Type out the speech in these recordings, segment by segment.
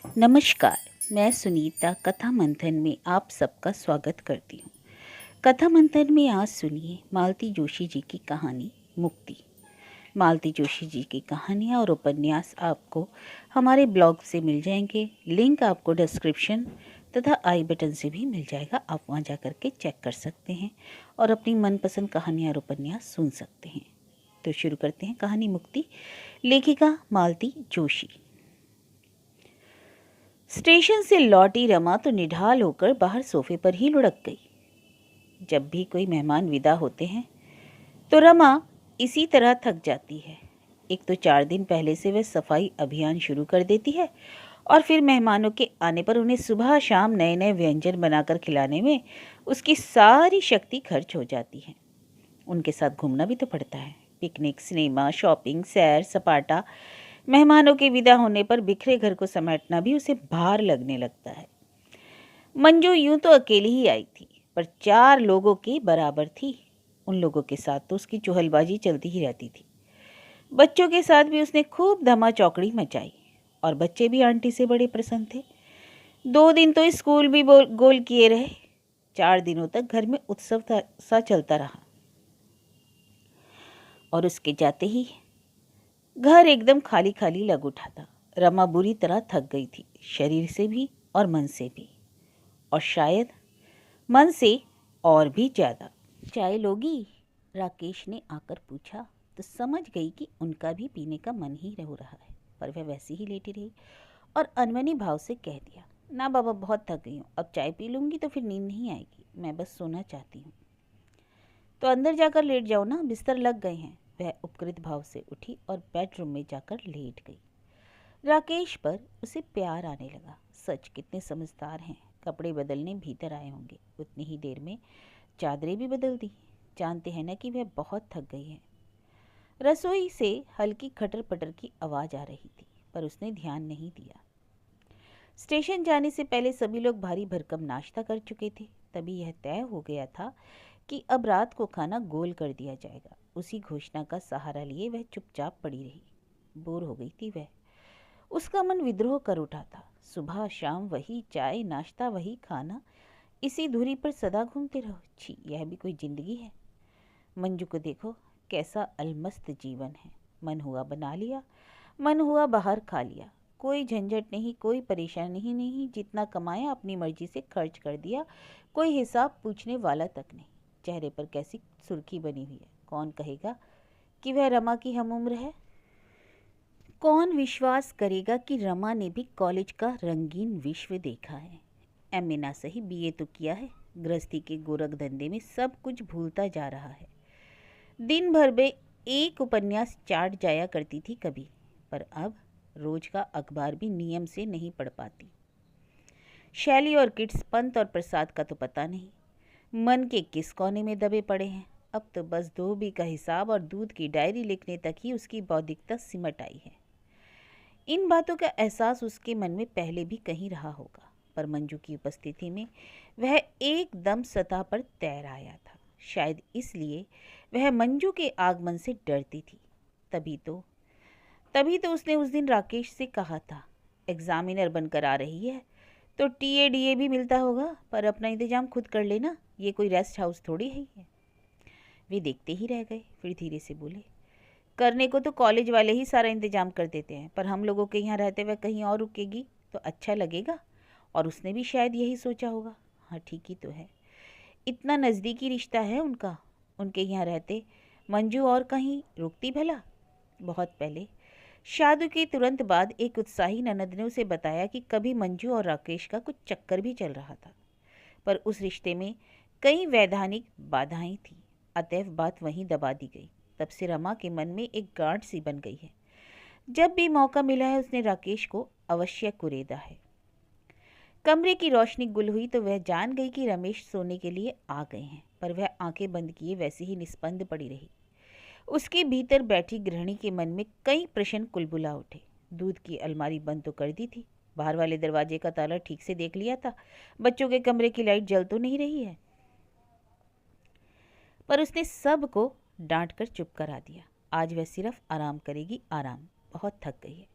नमस्कार। मैं सुनीता कथा मंथन में आप सबका स्वागत करती हूँ। कथा मंथन में आज सुनिए मालती जोशी जी की कहानी मुक्ति। मालती जोशी जी की कहानियाँ और उपन्यास आपको हमारे ब्लॉग से मिल जाएंगे। लिंक आपको डिस्क्रिप्शन तथा आई बटन से भी मिल जाएगा। आप वहाँ जा कर के चेक कर सकते हैं और अपनी मनपसंद कहानियाँ और उपन्यास सुन सकते हैं। तो शुरू करते हैं कहानी मुक्ति। लेखिका मालती जोशी। स्टेशन से लौटी रमा तो निढाल होकर बाहर सोफे पर ही लुढ़क गई। जब भी कोई मेहमान विदा होते हैं तो रमा इसी तरह थक जाती है। एक तो 4 दिन पहले से वह सफाई अभियान शुरू कर देती है और फिर मेहमानों के आने पर उन्हें सुबह शाम नए नए व्यंजन बनाकर खिलाने में उसकी सारी शक्ति खर्च हो जाती है। उनके साथ घूमना भी तो पड़ता है। पिकनिक, सिनेमा, शॉपिंग, सैर सपाटा। मेहमानों के विदा होने पर बिखरे घर को समेटना भी उसे भार लगने लगता है। मंजू यूं तो अकेली ही आई थी, पर 4 लोगों के बराबर थी। उन लोगों के साथ तो उसकी चुहलबाजी चलती ही रहती थी। बच्चों के साथ भी उसने खूब धमा चौकड़ी मचाई और बच्चे भी आंटी से बड़े प्रसन्न थे। 2 दिन तो स्कूल भी गोल किए रहे। 4 दिनों तक घर में उत्सव सा चलता रहा और उसके जाते ही घर एकदम खाली खाली लग उठा था। रमा बुरी तरह थक गई थी, शरीर से भी और मन से भी, और शायद मन से और भी ज़्यादा। चाय लोगी? राकेश ने आकर पूछा तो समझ गई कि उनका भी पीने का मन ही हो रहा है, पर वह वैसे ही लेटी रही और अनमनी भाव से कह दिया, ना बाबा, बहुत थक गई हूँ। अब चाय पी लूँगी तो फिर नींद नहीं आएगी। मैं बस सोना चाहती हूँ। तो अंदर जाकर लेट जाओ ना, बिस्तर लग गए हैं। वह उपकृत भाव से उठी और बेडरूम में जाकर लेट गई। राकेश पर उसे प्यार आने लगा। सच कितने समझदार हैं। कपड़े बदलने भीतर आए होंगे, उतनी ही देर में चादरें भी बदल दी। जानते हैं ना कि वह बहुत थक गई है। रसोई से हल्की खटर पटर की आवाज़ आ रही थी, पर उसने ध्यान नहीं दिया। स्टेशन जाने से पहले सभी लोग भारी भरकम नाश्ता कर चुके थे। तभी यह तय हो गया था कि अब रात को खाना गोल कर दिया जाएगा। उसी घोषणा का सहारा लिए वह चुपचाप पड़ी रही। बोर हो गई थी वह। उसका मन विद्रोह कर उठा था। सुबह शाम वही चाय नाश्ता, वही खाना, इसी दूरी पर सदा घूमते रहो। छी, यह भी कोई जिंदगी है? मंजू को देखो, कैसा अलमस्त जीवन है। मन हुआ बना लिया, मन हुआ बाहर खा लिया। कोई झंझट नहीं, कोई परेशानी ही नहीं। जितना कमाया अपनी मर्जी से खर्च कर दिया, कोई हिसाब पूछने वाला तक नहीं। चेहरे पर कैसी सुर्खी बनी हुई है। कौन कहेगा कि वह रमा की हमउम्र है? कौन विश्वास करेगा कि रमा ने भी कॉलेज का रंगीन विश्व देखा है? एमए ना सही, बीए तो किया है। गृहस्थी के गोरख धंधे में सब कुछ भूलता जा रहा है। दिन भर में एक उपन्यास चाट जाया करती थी कभी, पर अब रोज का अखबार भी नियम से नहीं पढ़ पाती। शैली और किड्स, पंत और प्रसाद का तो पता नहीं मन के किस कोने में दबे पड़े हैं। अब तो बस धोबी का हिसाब और दूध की डायरी लिखने तक ही उसकी बौद्धिकता सिमट आई है। इन बातों का एहसास उसके मन में पहले भी कहीं रहा होगा, पर मंजू की उपस्थिति में वह एकदम सतह पर तैर आया था। शायद इसलिए वह मंजू के आगमन से डरती थी। तभी तो उसने उस दिन राकेश से कहा था, एग्जामिनर बनकर आ रही है तो टीए डीए भी मिलता होगा, पर अपना इंतजाम खुद कर लेना, ये कोई रेस्ट हाउस थोड़ी है। वे देखते ही रह गए, फिर धीरे से बोले, करने को तो कॉलेज वाले ही सारा इंतजाम कर देते हैं, पर हम लोगों के यहाँ रहते हुए कहीं और रुकेगी तो अच्छा लगेगा। और उसने भी शायद यही सोचा होगा। हाँ, ठीक ही तो है, इतना नज़दीकी रिश्ता है उनका। उनके यहाँ रहते मंजू और कहीं रुकती भला? बहुत पहले, शादी के तुरंत बाद एक उत्साही ननद ने उसे बताया कि कभी मंजू और राकेश का कुछ चक्कर भी चल रहा था, पर उस रिश्ते में कई वैधानिक बाधाएं थीं। अतएव बात वहीं दबा दी गई। तब से रमा के मन में एक गांठ सी बन गई है। जब भी मौका मिला है उसने राकेश को अवश्य कुरेदा है। कमरे की रोशनी गुल हुई तो वह जान गई कि रमेश सोने के लिए आ गए हैं, पर वह आंखें बंद किए वैसे ही निस्पंद पड़ी रही। उसके भीतर बैठी गृहिणी के मन में कई प्रश्न कुलबुला उठे। दूध की अलमारी बंद तो कर दी थी, बाहर वाले दरवाजे का ताला ठीक से देख लिया था, बच्चों के कमरे की लाइट जल तो नहीं रही है। पर उसने सब को डांट कर चुप करा दिया। आज वह सिर्फ आराम करेगी, आराम। बहुत थक गई है।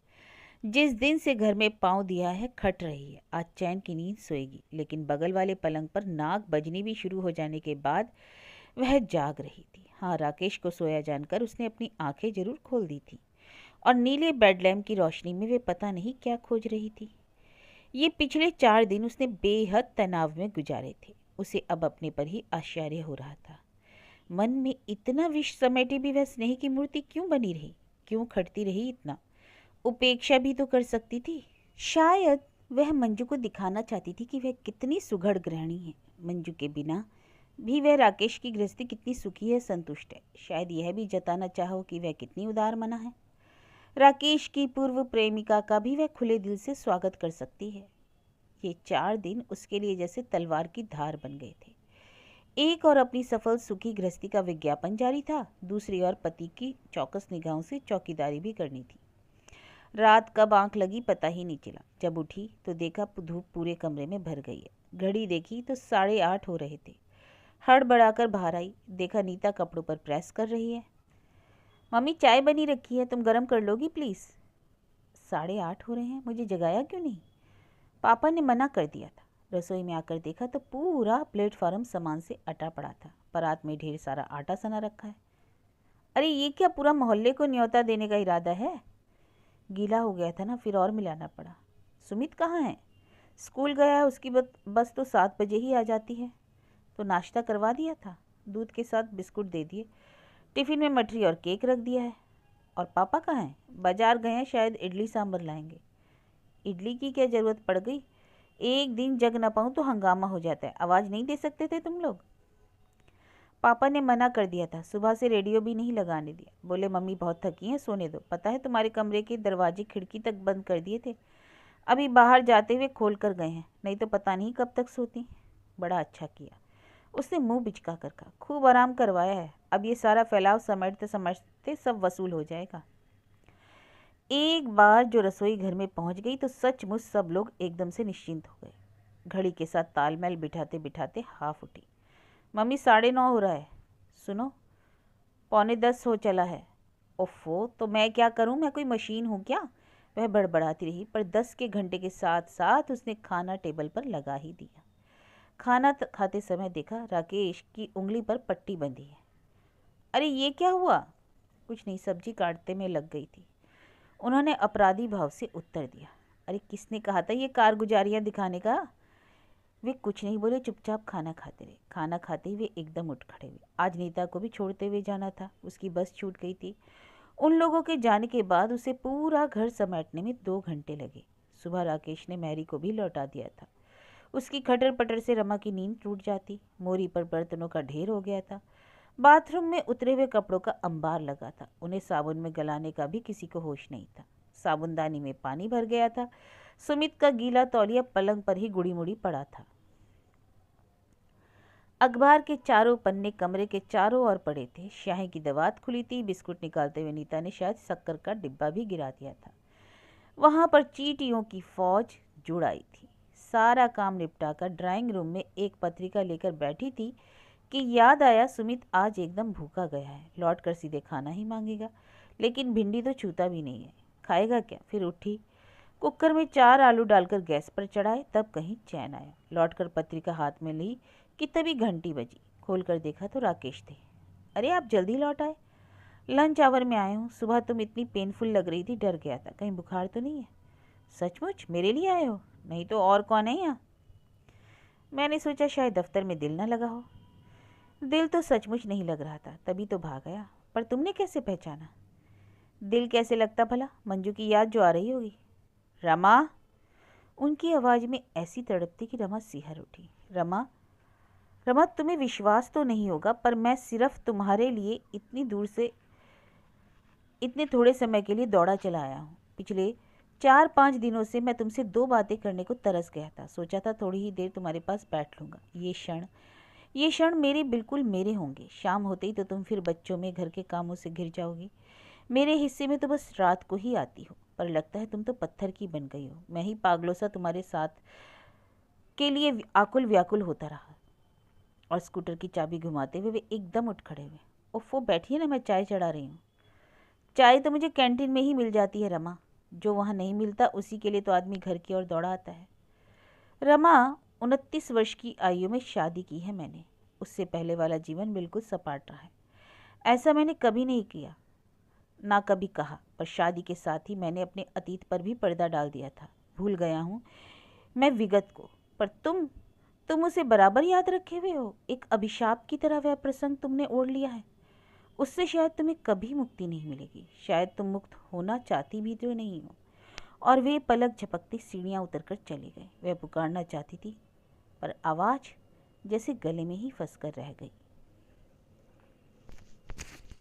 जिस दिन से घर में पाँव दिया है खट रही है, आज चैन की नींद सोएगी। लेकिन बगल वाले पलंग पर नाक बजनी भी शुरू हो जाने के बाद वह जाग रही थी। हाँ, राकेश को सोया जानकर उसने अपनी आंखें जरूर खोल दी थी और नीले बेड लैम्प की रोशनी में वे पता नहीं क्या खोज रही थी। ये पिछले 4 दिन उसने बेहद तनाव में गुजारे थे। उसे अब अपने पर ही आश्चर्य हो रहा था। मन में इतना विष समेटे भी वह स्नेह की मूर्ति क्यों बनी रही, क्यों खटती रही इतना? उपेक्षा भी तो कर सकती थी। शायद वह मंजू को दिखाना चाहती थी कि वह कितनी सुघड़ गृहिणी है। मंजू के बिना भी वह राकेश की गृहस्थी कितनी सुखी है, संतुष्ट है। शायद यह भी जताना चाहो कि वह कितनी उदार मना है। राकेश की पूर्व प्रेमिका का भी वह खुले दिल से स्वागत कर सकती है। ये 4 दिन उसके लिए जैसे तलवार की धार बन गए थे। एक और अपनी सफल सुखी गृहस्थी का विज्ञापन जारी था, दूसरी ओर पति की चौकस निगाहों से चौकीदारी भी करनी थी। रात कब आंख लगी पता ही नहीं चला। जब उठी तो देखा धूप पूरे कमरे में भर गई है। घड़ी देखी तो 8:30 हो रहे थे। हड़बड़ाकर बाहर आई, देखा नीता कपड़ों पर प्रेस कर रही है। मम्मी, चाय बनी रखी है, तुम गर्म कर लोगी प्लीज़? 8:30 हो रहे हैं, मुझे जगाया क्यों नहीं? पापा ने मना कर दिया था। रसोई में आकर देखा तो पूरा प्लेटफार्म सामान से अटा पड़ा था। परात में ढेर सारा आटा सना रखा है। अरे ये क्या, पूरा मोहल्ले को न्योता देने का इरादा है? गीला हो गया था ना, फिर और मिलाना पड़ा। सुमित कहाँ है? स्कूल गया है, उसकी बस तो 7 बजे ही आ जाती है। तो नाश्ता करवा दिया था, दूध के साथ बिस्कुट दे दिए, टिफ़िन में मठरी और केक रख दिया है। और पापा कहाँ हैं? बाजार गए हैं, शायद इडली सांभर लाएंगे। इडली की क्या ज़रूरत पड़ गई? एक दिन जग ना पाऊँ तो हंगामा हो जाता है। आवाज़ नहीं दे सकते थे तुम लोग? पापा ने मना कर दिया था, सुबह से रेडियो भी नहीं लगाने दिया। बोले मम्मी बहुत थकी हैं, सोने दो। पता है तुम्हारे कमरे के दरवाजे खिड़की तक बंद कर दिए थे, अभी बाहर जाते हुए खोल कर गए हैं, नहीं तो पता नहीं कब तक सोती। बड़ा अच्छा किया, उसने मुंह बिचका कर कहा। खूब आराम करवाया है, अब ये सारा फैलाव समेटते समझते सब वसूल हो जाएगा। एक बार जो रसोई घर में पहुंच गई तो सचमुच सब लोग एकदम से निश्चिंत हो गए। घड़ी के साथ तालमेल बिठाते बिठाते हाफ उठी। मम्मी, 9:30 हो रहा है, सुनो, 9:45 हो चला है। ओफो, तो मैं क्या करूं, मैं कोई मशीन हूं क्या? वह बड़बड़ाती रही, पर 10 के घंटे के साथ साथ उसने खाना टेबल पर लगा ही दिया। खाना खाते समय देखा राकेश की उंगली पर पट्टी बंधी है। अरे ये क्या हुआ? कुछ नहीं, सब्जी काटते में लग गई थी, उन्होंने अपराधी भाव से उत्तर दिया। अरे किसने कहा था ये कारगुजारियां दिखाने का? वे कुछ नहीं बोले, चुपचाप खाना खाते रहे। खाना खाते ही वे एकदम उठ खड़े हुए। आज नीता को भी छोड़ते हुए जाना था, उसकी बस छूट गई थी। उन लोगों के जाने के बाद उसे पूरा घर समेटने में 2 घंटे लगे। सुबह राकेश ने मैरी को भी लौटा दिया था। उसकी खटर पटर से रमा की नींद टूट जाती। मोरी पर बर्तनों का ढेर हो गया था। बाथरूम में उतरे हुए कपड़ों का अंबार लगा था, उन्हें साबुन में गलाने का भी किसी को होश नहीं था। साबुनदानी में पानी भर गया था। सुमित का गीला तौलिया पलंग पर ही गुड़ी मुड़ी पड़ा था। अखबार के चारों पन्ने कमरे के चारों ओर पड़े थे। शाही की दवात खुली थी। बिस्कुट निकालते हुए नीता ने शायद शक्कर का डिब्बा भी गिरा दिया था। वहां पर चींटियों की फौज जुड़ आई थी। सारा काम निपटाकर ड्राइंग रूम में एक पत्रिका लेकर बैठी थी कि याद आया सुमित आज एकदम भूखा गया है, लौट कर सीधे खाना ही मांगेगा। लेकिन भिंडी तो छूता भी नहीं है, खाएगा क्या? फिर उठी, कुकर में 4 आलू डालकर गैस पर चढ़ाए, तब कहीं चैन आया। लौटकर पत्रिका हाथ में ली कि तभी घंटी बजी। खोलकर देखा तो राकेश थे। अरे आप जल्दी लौट आए? लंच आवर में आए हूँ, सुबह तुम इतनी पेनफुल लग रही थी, डर गया था, कहीं बुखार तो नहीं है? सचमुच मेरे लिए आए हो? नहीं तो और कौन है यहाँ? मैंने सोचा शायद दफ्तर में दिल न लगा हो। दिल तो सचमुच नहीं लग रहा था, तभी तो भाग गया। पर तुमने कैसे पहचाना? दिल कैसे लगता भला? मंजू की याद जो आ रही होगी। रमा, उनकी आवाज़ में ऐसी तड़प थी कि रमा सिहर उठी। रमा, रमा, तुम्हें विश्वास तो नहीं होगा, पर मैं सिर्फ तुम्हारे लिए इतनी दूर से इतने थोड़े समय के लिए दौड़ा चला आया हूँ। पिछले 4-5 दिनों से मैं तुमसे 2 बातें करने को तरस गया था। सोचा था थोड़ी ही देर तुम्हारे पास बैठ लूँगा। ये क्षण मेरे बिल्कुल मेरे होंगे। शाम होते ही तो तुम फिर बच्चों में, घर के कामों से घिर जाओगी। मेरे हिस्से में तो बस रात को ही आती हो, पर लगता है तुम तो पत्थर की बन गई हो। मैं ही पागलों सा तुम्हारे साथ के लिए आकुल व्याकुल होता रहा। और स्कूटर की चाबी घुमाते हुए वे एकदम उठ खड़े हुए। ओफो, बैठिए ना, मैं चाय चढ़ा रही हूँ। चाय तो मुझे कैंटीन में ही मिल जाती है रमा। जो वहाँ नहीं मिलता उसी के लिए तो आदमी घर की ओर दौड़ा आता है। रमा, 29 वर्ष की आयु में शादी की है मैंने। उससे पहले वाला जीवन बिल्कुल सपाट रहा है। ऐसा मैंने कभी नहीं किया, ना कभी कहा, पर शादी के साथ ही मैंने अपने अतीत पर भी पर्दा डाल दिया था। भूल गया हूँ मैं विगत को, पर तुम उसे बराबर याद रखे हुए हो। एक अभिशाप की तरह वह प्रसंग तुमने ओढ़ लिया है। उससे शायद तुम्हें कभी मुक्ति नहीं मिलेगी। शायद तुम मुक्त होना चाहती भी तो नहीं हो। और वे पलक झपकते सीढ़ियाँ उतरकर चले गए। वह पुकारना चाहती थी, पर आवाज़ जैसे गले में ही फंस कर रह गई।